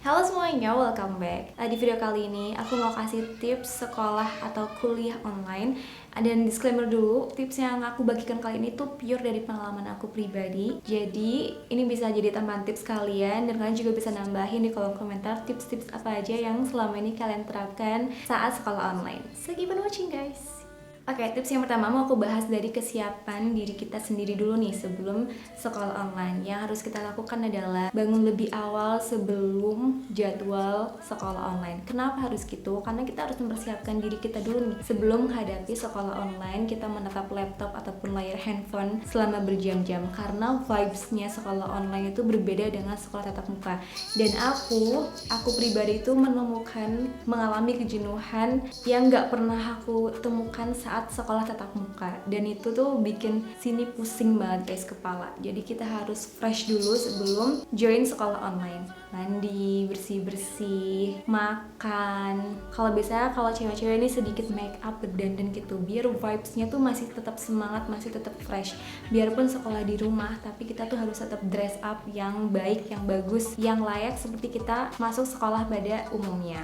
Halo semuanya, welcome back. Di video kali ini aku mau kasih tips sekolah atau kuliah online. Dan disclaimer dulu, tips yang aku bagikan kali ini tuh pure dari pengalaman aku pribadi. Jadi ini bisa jadi tambahan tips kalian, dan kalian juga bisa nambahin di kolom komentar tips-tips apa aja yang selama ini kalian terapkan saat sekolah online. So keep on watching guys. Oke, tips yang pertama mau aku bahas dari kesiapan diri kita sendiri dulu nih sebelum sekolah online. Yang harus kita lakukan adalah bangun lebih awal sebelum jadwal sekolah online. Kenapa harus gitu? Karena kita harus mempersiapkan diri kita dulu nih sebelum menghadapi sekolah online, kita menatap laptop ataupun layar handphone selama berjam-jam. Karena vibes-nya sekolah online itu berbeda dengan sekolah tatap muka. Dan aku pribadi itu mengalami kejenuhan yang gak pernah aku temukan saat sekolah tatap muka, dan itu tuh bikin sini pusing banget guys kepala. Jadi kita harus fresh dulu sebelum join sekolah online. Mandi, bersih-bersih, makan. Kalau biasanya kalau cewek-cewek ini sedikit make up, berdandan gitu, biar vibes-nya tuh masih tetap semangat, masih tetap fresh. Biarpun sekolah di rumah, tapi kita tuh harus tetap dress up yang baik, yang bagus, yang layak seperti kita masuk sekolah pada umumnya.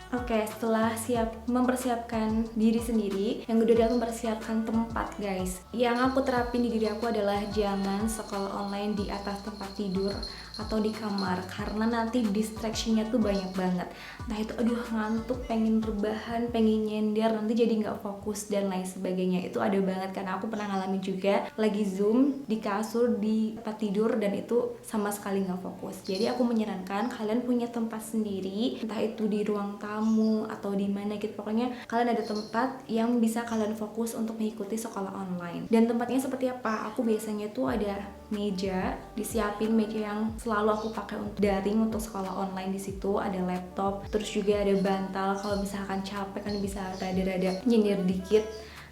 Oke, setelah mempersiapkan diri sendiri, yang kedua adalah mempersiapkan tempat guys. Yang aku terapin di diri aku adalah jangan sekolah online di atas tempat tidur atau di kamar, karena nanti distraction-nya tuh banyak banget. Nah itu ngantuk, pengen rebahan, pengen nyender, nanti jadi nggak fokus dan lain sebagainya. Itu ada banget karena aku pernah ngalamin juga lagi zoom di kasur di tempat tidur dan itu sama sekali nggak fokus. Jadi aku menyarankan kalian punya tempat sendiri, entah itu di ruang tamu atau di mana gitu. Pokoknya kalian ada tempat yang bisa kalian fokus untuk mengikuti sekolah online. Dan tempatnya seperti apa? Aku biasanya tuh ada meja, disiapin meja yang selalu aku pakai untuk daring untuk sekolah online. Di situ ada laptop, terus juga ada bantal. Kalau misalkan capek kan bisa rada-rada nyindir dikit.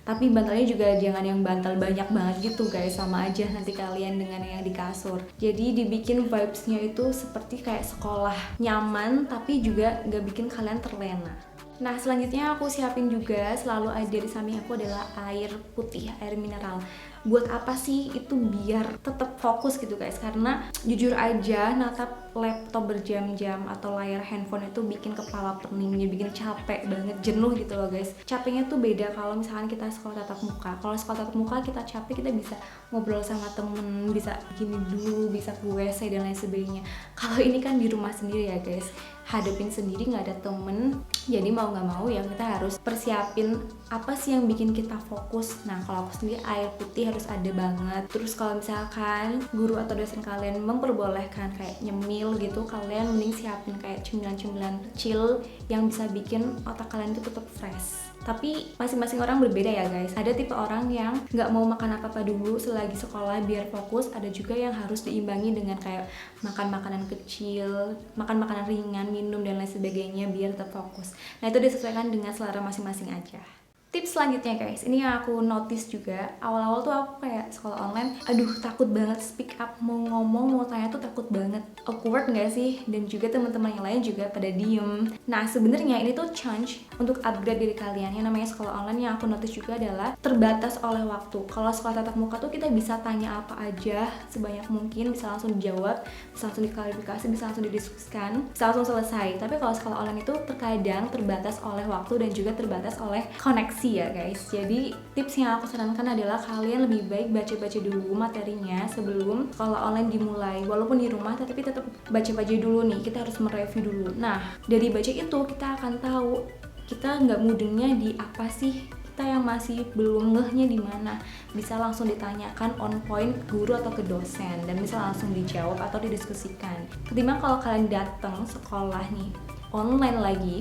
Tapi bantalnya juga jangan yang bantal banyak banget gitu guys, sama aja nanti kalian dengan yang di kasur. Jadi dibikin vibes-nya itu seperti kayak sekolah, nyaman tapi juga gak bikin kalian terlena. Nah selanjutnya aku siapin juga, selalu ada di samping aku adalah air putih, air mineral. Buat apa sih? Itu biar tetap fokus gitu guys, karena jujur aja natap laptop berjam-jam atau layar handphone itu bikin kepala peningnya, bikin capek banget, jenuh gitu loh guys. Capeknya tuh beda kalau misalkan kita sekolah tatap muka. Kalau sekolah tatap muka kita capek, kita bisa ngobrol sama temen, bisa gini dulu, bisa ke WC dan lain sebagainya. Kalau ini kan di rumah sendiri ya guys, hadapin sendiri, nggak ada temen, jadi mau nggak mau ya kita harus persiapin apa sih yang bikin kita fokus. Nah kalau aku sendiri air putih harus ada banget. Terus kalau misalkan guru atau dosen kalian memperbolehkan kayak nyemil gitu, kalian mending siapin kayak cemilan-cemilan kecil yang bisa bikin otak kalian itu tetap fresh. Tapi masing-masing orang berbeda ya guys. Ada tipe orang yang nggak mau makan apa-apa dulu selagi sekolah biar fokus. Ada juga yang harus diimbangi dengan kayak makan makanan kecil, makan makanan ringan, minum dan lain sebagainya biar tetap fokus. Nah itu disesuaikan dengan selera masing-masing aja. Tips selanjutnya guys, ini yang aku notice juga. Awal-awal tuh aku kayak sekolah online, takut banget speak up, mau ngomong, mau tanya tuh takut banget. Awkward gak sih? Dan juga teman-teman yang lain juga pada diem. Nah sebenarnya ini tuh chance untuk upgrade diri kalian. Yang namanya sekolah online yang aku notice juga adalah terbatas oleh waktu. Kalau sekolah tatap muka tuh kita bisa tanya apa aja sebanyak mungkin, bisa langsung dijawab, bisa langsung diklarifikasi, bisa langsung didiskusikan, bisa langsung selesai. Tapi kalau sekolah online itu terkadang terbatas oleh waktu dan juga terbatas oleh koneksi ya guys. Jadi tips yang aku sarankan adalah kalian lebih baik baca-baca dulu materinya sebelum sekolah online dimulai. Walaupun di rumah tapi tetap baca-baca dulu nih, kita harus mereview dulu. Nah dari baca itu kita akan tahu kita nggak mudengnya di apa sih, kita yang masih belum ngehnya di mana, bisa langsung ditanyakan on point ke guru atau ke dosen dan bisa langsung dijawab atau didiskusikan. Ketimbang kalau kalian datang sekolah nih online lagi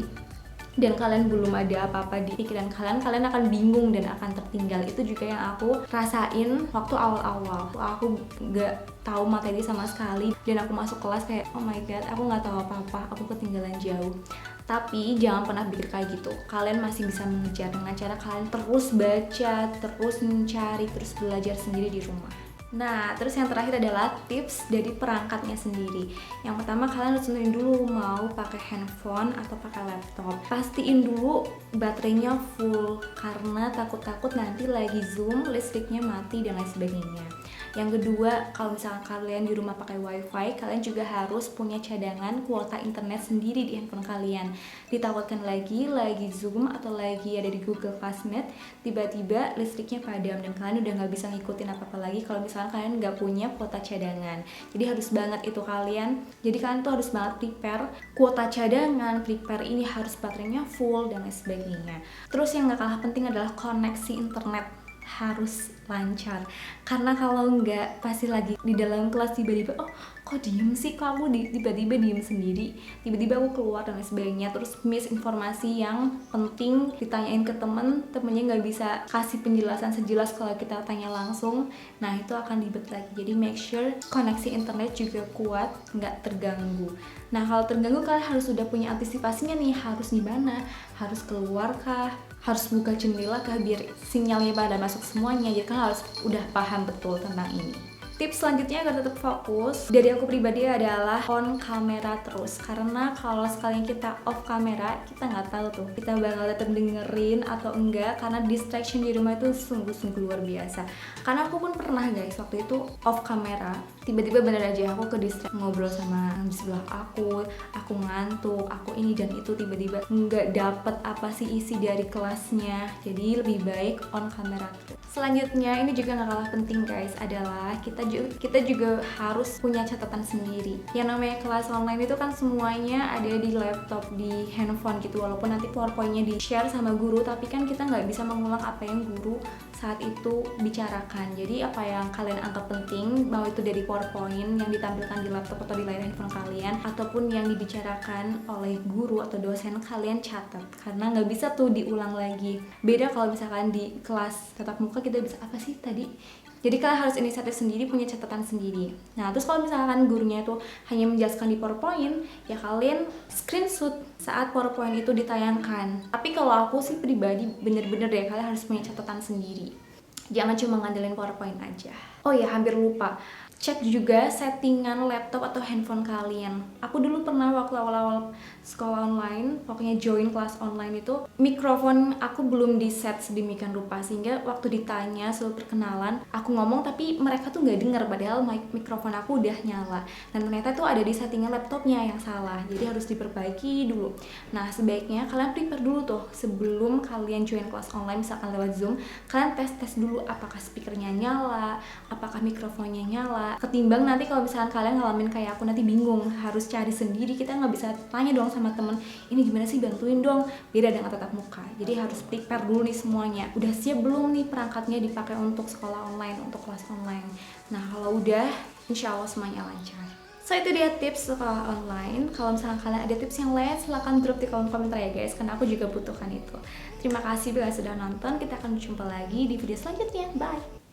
dan kalian belum ada apa-apa di pikiran kalian akan bingung dan akan tertinggal. Itu juga yang aku rasain waktu awal-awal. Aku gak tahu materi sama sekali dan aku masuk kelas kayak oh my god, aku gak tahu apa-apa, aku ketinggalan jauh. Tapi jangan pernah pikir kayak gitu. Kalian masih bisa mengejar dengan cara kalian terus baca, terus mencari, terus belajar sendiri di rumah. Nah, terus yang terakhir adalah tips dari perangkatnya sendiri. Yang pertama kalian harus tentuin dulu mau pakai handphone atau pakai laptop. Pastiin dulu baterainya full karena takut-takut nanti lagi zoom listriknya mati dan lain sebagainya. Yang kedua, kalau misalkan kalian di rumah pakai wifi, kalian juga harus punya cadangan kuota internet sendiri di handphone kalian. Ditakutkan lagi Zoom atau lagi ada di Google Classroom, tiba-tiba listriknya padam dan kalian udah nggak bisa ngikutin apa-apa lagi kalau misalkan kalian nggak punya kuota cadangan. Jadi harus banget itu kalian. Jadi kalian tuh harus banget prepare kuota cadangan, prepare ini harus baterainya full dan lain sebagainya. Terus yang nggak kalah penting adalah koneksi internet harus lancar, karena kalau nggak pasti lagi di dalam kelas tiba-tiba kok diem sih, kok aku tiba-tiba diem sendiri, tiba-tiba aku keluar dan lain sebagainya, terus miss informasi yang penting ditanyain ke temennya nggak bisa kasih penjelasan sejelas kalau kita tanya langsung. Nah itu akan ribet lagi. Jadi make sure koneksi internet juga kuat, nggak terganggu. Nah kalau terganggu kalian harus sudah punya antisipasinya nih, harus gimana, harus keluar kah, harus buka jendela kah biar sinyalnya pada masuk semuanya. Jadi kan harus udah paham betul tentang ini. Tips selanjutnya agar tetap fokus dari aku pribadi adalah on kamera terus, karena kalau sekalian kita off kamera kita nggak tahu tuh kita bakal tetap dengerin atau enggak, karena distraction di rumah itu sungguh-sungguh luar biasa. Karena aku pun pernah guys, waktu itu off kamera tiba-tiba bener aja aku ke distract ngobrol sama di sebelah aku ngantuk, aku ini dan itu, tiba-tiba nggak dapet apa sih isi dari kelasnya. Jadi lebih baik on kamera terus. Selanjutnya ini juga nggak kalah penting guys, adalah kita juga harus punya catatan sendiri. Yang namanya kelas online itu kan semuanya ada di laptop, di handphone gitu, walaupun nanti PowerPoint-nya di-share sama guru, tapi kan kita nggak bisa mengulang apa yang guru saat itu bicarakan. Jadi apa yang kalian anggap penting, mau itu dari PowerPoint yang ditampilkan di laptop atau di layar handphone kalian, ataupun yang dibicarakan oleh guru atau dosen, kalian catat, karena nggak bisa tuh diulang lagi. Beda kalau misalkan di kelas tatap muka kita bisa apa sih tadi. Jadi kalian harus inisiatif sendiri, punya catatan sendiri. Nah terus kalau misalkan gurunya itu hanya menjelaskan di PowerPoint, ya kalian screenshot saat PowerPoint itu ditayangkan. Tapi kalau aku sih pribadi bener-bener deh, kalian harus punya catatan sendiri. Jangan cuma ngandelin PowerPoint aja. Oh ya, hampir lupa, cek juga settingan laptop atau handphone kalian. Aku dulu pernah waktu awal-awal sekolah online, pokoknya join kelas online itu, mikrofon aku belum di set sedemikian rupa, sehingga waktu ditanya suruh perkenalan, aku ngomong tapi mereka tuh nggak dengar, padahal mikrofon aku udah nyala. Dan ternyata tuh ada di settingan laptopnya yang salah, jadi harus diperbaiki dulu. Nah sebaiknya kalian prepare dulu tuh sebelum kalian join kelas online, misalkan lewat Zoom, kalian tes dulu apakah speakernya nyala, apakah mikrofonnya nyala. Ketimbang nanti kalau misalkan kalian ngalamin kayak aku nanti bingung, harus cari sendiri, kita nggak bisa tanya dong sama temen, ini gimana sih, bantuin dong. Beda dengan tatap muka. Jadi harus prepare dulu nih semuanya. Udah siap belum nih perangkatnya dipakai untuk sekolah online, untuk kelas online. Nah kalau udah, insya Allah semuanya lancar. So itu dia tips sekolah online. Kalau misalnya kalian ada tips yang lain, silahkan drop di kolom komentar ya guys, karena aku juga butuhkan itu. Terima kasih bila sudah nonton. Kita akan jumpa lagi di video selanjutnya. Bye!